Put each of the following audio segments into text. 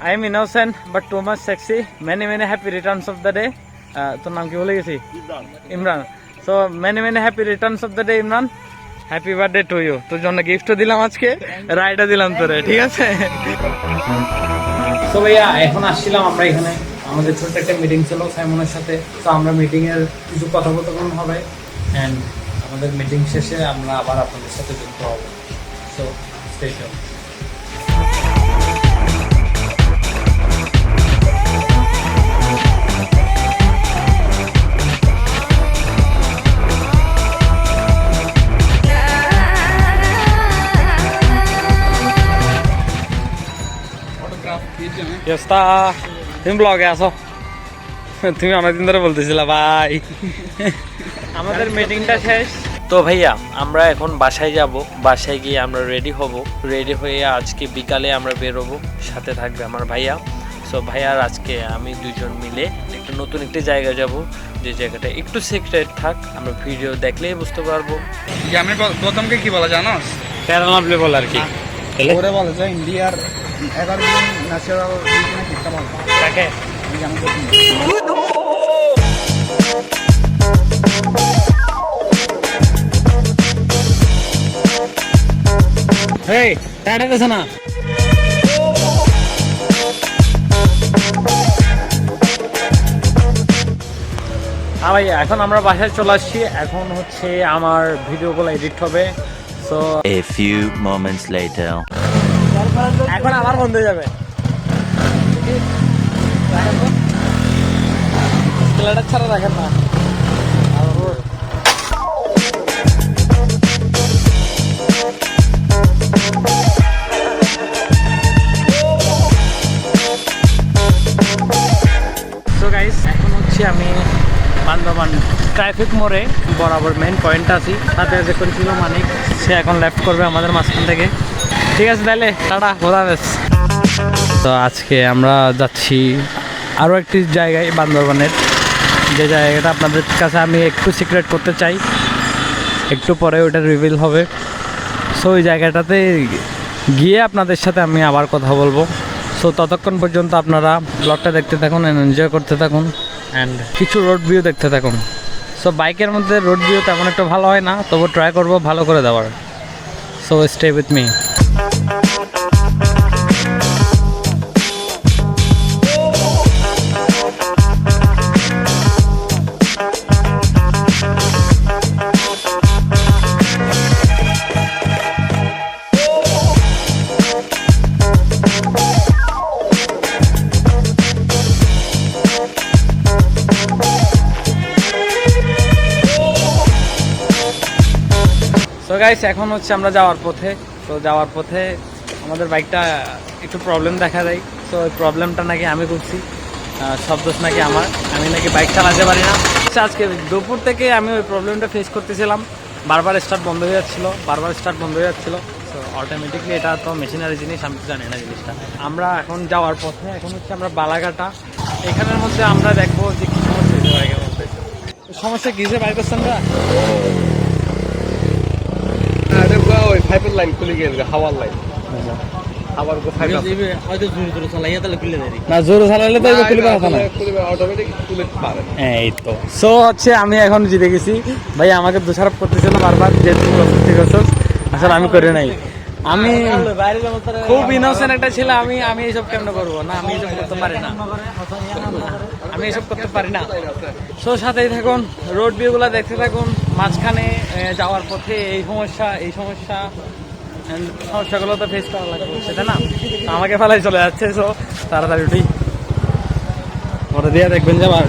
I am innocent but too much sexy. Many happy returns of the day. তোর নাম কি বলে গেছি? Imran. So many happy returns of the day, Imran. Happy birthday to you. তোর জন্য গিফটও দিলাম আজকে, রাইডও দিলাম তোরে, ঠিক আছে? তো ভাইয়া এখন আসছিলাম আমরা এখানে, আমাদের ছোট্ট একটা মিটিং ছিল সাইমনের সাথে। তো আমরা মিটিং এর কিছু কথোপকথন হবে এন্ড আমাদের মিটিং শেষে আমরা আবার আপনাদের সাথে যুক্ত হব। So stay tune. তুমি ব্লগে আসো, তুমি অনেকদিন ধরে বলতেছিলা ভাই। আমাদের মিটিংটা শেষ তো ভাইয়া আমরা এখন বাসায় যাব। বাসায় গিয়ে আমরা রেডি হব, রেডি হয়ে আজকে বিকালে আমরা বেরোবো, সাথে থাকবে আমার ভাইয়া। সো ভাইয়ার আজকে আমি দুজন মিলে একটা নতুন একটি জায়গায় যাব, যে জায়গাটা একটু সিক্রেট থাক, আমরা ভিডিও দেখলেই বুঝতে পারবো। আমি প্রথমকে কি বলা জানো? প্যারালাম লেভেল আর কি ওরে বলে যে ইন্ডিয়ার 11 দিন ন্যাচারাল একটা বল কাকে এই টাটা দেছ না। ভাইয়া এখন আমরা বাসায় চলে আসছি, এখন হচ্ছে আমার ভিডিওগুলো এডিট হবে। So a few moments later এখন আবার বন্ধ হয়ে যাবে। ছাড়া রাখেন না। তো গাইস এখন হচ্ছে আমি বান্দরবান ট্রাফিক মোড়ে বরাবর মেন পয়েন্ট আছি, সাথে যখন ছিল মানিক, সে এখন লেফট করবে আমাদের মাঝখান থেকে। ঠিক আছে তাহলে টাটা, খোদা হাফেজ। তো আজকে আমরা যাচ্ছি আরও একটি জায়গায় বান্দরবানের, যে জায়গাটা আপনাদের কাছে আমি একটু সিক্রেট করতে চাই, একটু পরে ওটা রিভিল হবে। সো ওই জায়গাটাতে গিয়ে আপনাদের সাথে আমি আবার কথা বলবো। সো ততক্ষণ পর্যন্ত আপনারা ব্লগটা দেখতে থাকুন অ্যান্ড এনজয় করতে থাকুন অ্যান্ড কিছু রোড ভিউ দেখতে থাকুন। সো বাইকের মধ্যে রোড ভিউ তেমন একটা ভালো হয় না, তবু ট্রাই করবো ভালো করে দেওয়ার। So stay with me. তো গাইস এখন হচ্ছে আমরা যাওয়ার পথে। তো যাওয়ার পথে আমাদের বাইকটা একটু প্রবলেম দেখা দেয়। তো ওই প্রবলেমটা নাকি আমি করছি, সব দোষ নাকি আমার, আমি নাকি বাইক চালাতে পারি না। আজকে দুপুর থেকে আমি ওই প্রবলেমটা ফেস করতেছিলাম, বারবার স্টার্ট বন্ধ হয়ে যাচ্ছিলো। তো অটোমেটিকলি এটা তো মেশিনারি জিনিস, আমি তো জানি না জিনিসটা। আমরা এখন যাওয়ার পথে, এখন হচ্ছে আমরা বালাঘাটা, এখানের মধ্যে আমরা দেখবো যে কী সমস্যা হয়েছে বাইকের মধ্যে। সমস্যা কী যে বাইক করছেনরা ওই পাইপের লাইন খুলে গেছে, হাওয়ার লাইন। আবার না জোরে চালালে তো খুলে পাওয়া না, অটোমেটিক খুলে পারে। এই তো সো হচ্ছে আমি এখন জিতে গেছি। ভাই আমাকে দোষারোপ করতেছিল বারবার যে তুই করছিস, আসলে আমি করে নাই। আমি খুব ইনোসেন্ট একটা ছিল, আমি এইসব কেমন করবো না, আমি এইসব করতে পারি না, সো সাথেই থাকুন, রোড ভিউ গুলা দেখতে থাকুন। মাঝখানে যাওয়ার পথে এই সমস্যাগুলো তো ফেস করা লাগবে, সেটা না আমাকে ফেলাই চলে যাচ্ছে। সো তাড়াতাড়ি উঠি, ওটা দিয়ে দেখবেন যে আবার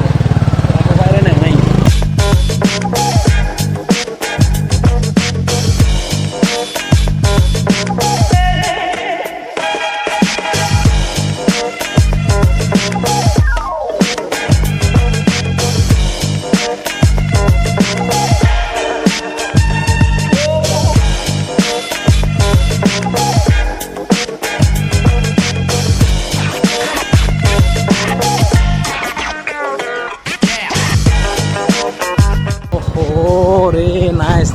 বাইরে নেই।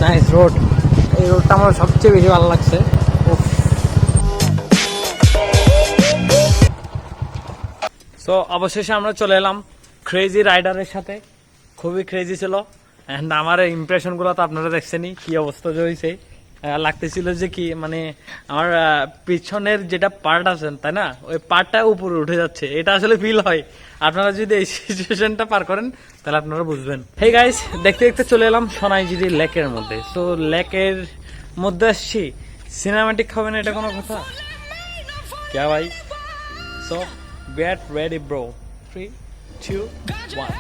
নাইস রোড, এই রোডটা আমার সবচেয়ে বেশি ভালো লাগছে। সো অবশেষে আমরা চলে এলাম ক্রেজি রাইডারের সাথে, খুবই ক্রেজি ছিল। অ্যান্ড আমার ইমপ্রেশনগুলো তো আপনারা দেখছেনই কি অবস্থা হয়েছে। লাগতেছিল যে কি মানে আমার পিছনের যেটা পার্ট আছে তাই না, ওই পার্টটা উপরে উঠে যাচ্ছে, এটা আসলে ফিল হয়। আপনারা যদি এই সিচুয়েশনটা পার করেন তাহলে আপনারা বুঝবেন। হেই গাইস, দেখতে দেখতে চলে এলাম সোনাইজিরি লেকের মধ্যে। সো লেকের মধ্যে আসছি, সিনেমাটিক হবে না এটা কোনো কথা? কে ভাই? So get ready bro, 3, 2, 1.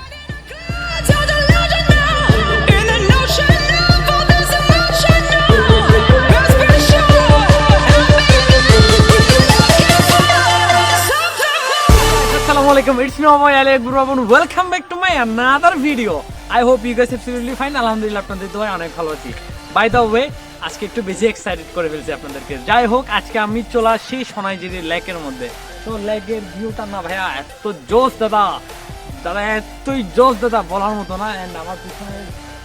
Assalamualaikum, it's me Moy Ali Burabun. Welcome back to my another video. I hope you guys absolutely fine. Alhamdulillah আপনাদের দোয়ায় অনেক ভালো আছি। By the way, আজকে একটু বেশি এক্সাইটেড করে ফেলছি আপনাদেরকে। যাই হোক, আজকে আমি চলে আসছি সোনাইজিরি লেকের মধ্যে। তো লেকের ভিউটা না ভাইয়া এত জোস দাদা, এতই জোস দাদা বলার মতো না। এন্ড আমার পিছনে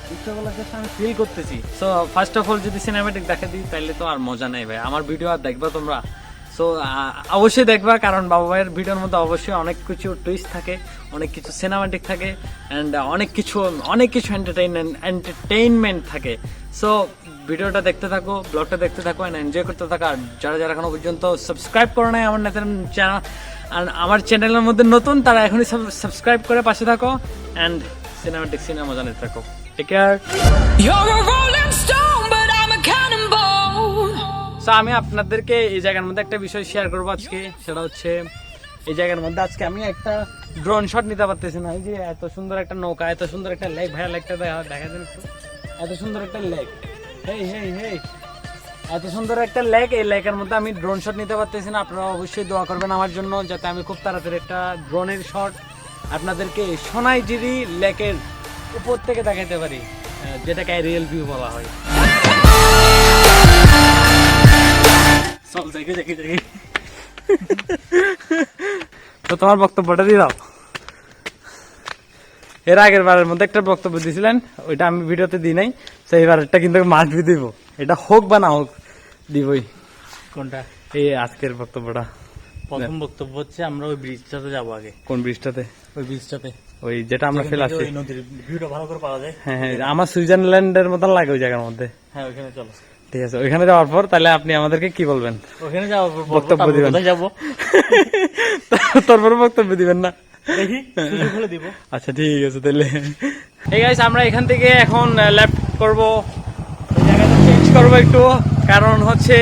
দৃশ্যগুলো জাস্ট আমি ফিল করতেছি। সো ফার্স্ট অফ অল যদি সিনেমাটিক দেখে দিই তাহলে তো আর মজা নেই ভাই। আমার ভিডিও আর দেখবা তোমরা? সো অবশ্যই দেখবা, কারণ বাবা ভাইয়ের ভিডিওর মধ্যে অবশ্যই অনেক কিছু টুইস্ট থাকে, অনেক কিছু সিনেমাটিক থাকে, অ্যান্ড অনেক কিছু এন্টারটেইনমেন্ট থাকে। সো ভিডিওটা দেখতে থাকো, ব্লগটা দেখতে থাকো, অ্যান্ড এনজয় করতে থাকো। আর যারা যারা এখনো পর্যন্ত সাবস্ক্রাইব করো নাই আমার চ্যানেল, আর আমার চ্যানেলের মধ্যে নতুন, তারা এখনই সাবস্ক্রাইব করে পাশে থাকো অ্যান্ড সিনেমাটিক সিনেমা জানাতে থাকো। Take care. সো আমি আপনাদেরকে এই জায়গার মধ্যে একটা বিষয় শেয়ার করবো আজকে, সেটা হচ্ছে এই জায়গার মধ্যে আজকে আমি একটা ড্রোন শট নিতে পারতেছি না। এই যে এত সুন্দর একটা নৌকা, এত সুন্দর একটা লেক, ভাইয়া লেকটা দেখা দেন একটু। এত সুন্দর একটা লেক, হেই এত সুন্দর একটা লেক, এই লেকের মধ্যে আমি ড্রোন শট নিতে পারতেছি না। আপনারা অবশ্যই দোয়া করবেন আমার জন্য, যাতে আমি খুব তাড়াতাড়ি একটা ড্রোনের শট আপনাদেরকে সোনাইজিরি লেকের উপর থেকে দেখাতে পারি, যেটাকে রিয়েল ভিউ বলা হয়। তো তোমার বক্তব্যটা দিয়ে দাও। এর আগের বারের মধ্যে একটা বক্তব্য দিয়েছিলেন, ওইটা আমি ভিডিওতে দিই নাই। তো এইবারটা কিন্তু মাস্ট বি দিব, এটা হোক বা না হোক দিবই। কোনটা? এই আজকের বক্তব্যটা। প্রথম বক্তব্য হচ্ছে আমরা ওই ব্রিজটাতে যাবো আগে। কোন ব্রিজটাতে? ওই ব্রিজটাতে, ওই যেটা আমরা ফেলে আসছি। ওই নদীর ভিউটা ভালো করে পাওয়া যায়। হ্যাঁ, আমার সুইজারল্যান্ডের মতন লাগে ওই জায়গার মধ্যে। হ্যাঁ, ওইখানে চলো। ঠিক আছে, ওইখানে যাওয়ার পর তাহলে আপনি আমাদেরকে কি বলবেন? ওখানে যাবো, বক্তব্য দিবেন। কোথায় যাবো তারপর বক্তব্য দিবেন না? দেখি, সুযোগ হলে দিব। আচ্ছা ঠিক আছে তাহলে। এই গাইস, আমরা এখান থেকে এখন লেফট করব, জায়গাটা চেঞ্জ করবো একটু, কারণ হচ্ছে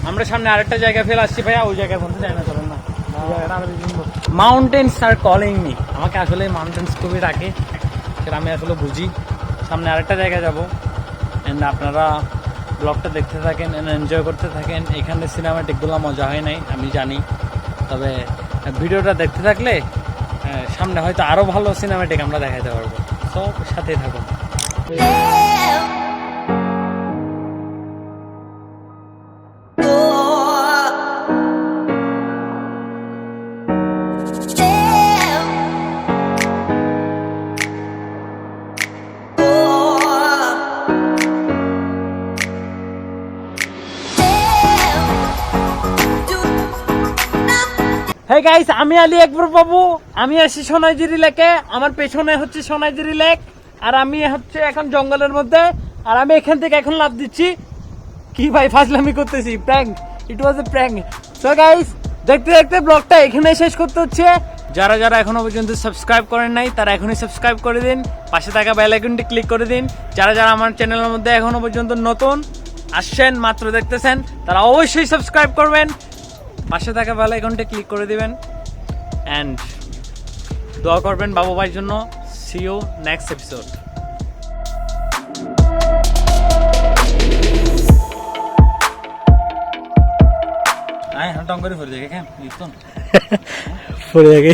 আমরা সামনে আরেকটা জায়গা ফেলে আসছি ভাইয়া। ওই জায়গার মধ্যে যাই না, চলেন না। মাউন্টেন্স আর কলিং মি, আমাকে আসলে মাউন্টেন্স খুবই ডাকে, সেটা আমি আসলে বুঝি। সামনে আরেকটা জায়গায় যাবো, অ্যান্ড আপনারা ব্লগটা দেখতে থাকেন অ্যান্ড এনজয় করতে থাকেন। এখানে সিনেমাটিকগুলো মজা হয় নাই আমি জানি, তবে ভিডিওটা দেখতে থাকলে সামনে হয়তো আরো ভালো সিনেমাটিক আমরা দেখাতে পারবো। সব সাথেই থাকুন। হেই গাইস, আমি আলী আকবর বাবু, আমি আছি সোনাইজিরি লেকে। আমার পেছনে হচ্ছে সোনাইজিরি লেক, আর আমি হচ্ছে এখন জঙ্গলের মধ্যে, আর আমি এখান থেকে এখন লাফ দিচ্ছি। কি ভাই ফাজলামি করতেছি, প্র্যাঙ্ক, ইট ওয়াজ এ প্র্যাঙ্ক। সো গাইস, দেখতে দেখতে ব্লগটা এখানে শেষ করতে হচ্ছে। যারা যারা এখনো পর্যন্ত সাবস্ক্রাইব করেন নাই তারা এখনই সাবস্ক্রাইব করে দিন, পাশে থাকা বেল আইকনটি ক্লিক করে দিন। যারা যারা আমার চ্যানেলের মধ্যে এখনো পর্যন্ত নতুন আসছেন, মাত্র দেখতেছেন, তারা অবশ্যই সাবস্ক্রাইব করবেন, পাশে থাকা বেল আইকনটা ক্লিক করে দিবেন, অ্যান্ড দোয়া করবেন বাবু ভাইয়ের জন্য। See you next episode. হ্যাঁ, টং করে ফেলে দেখে কেন পড়ে যাবে।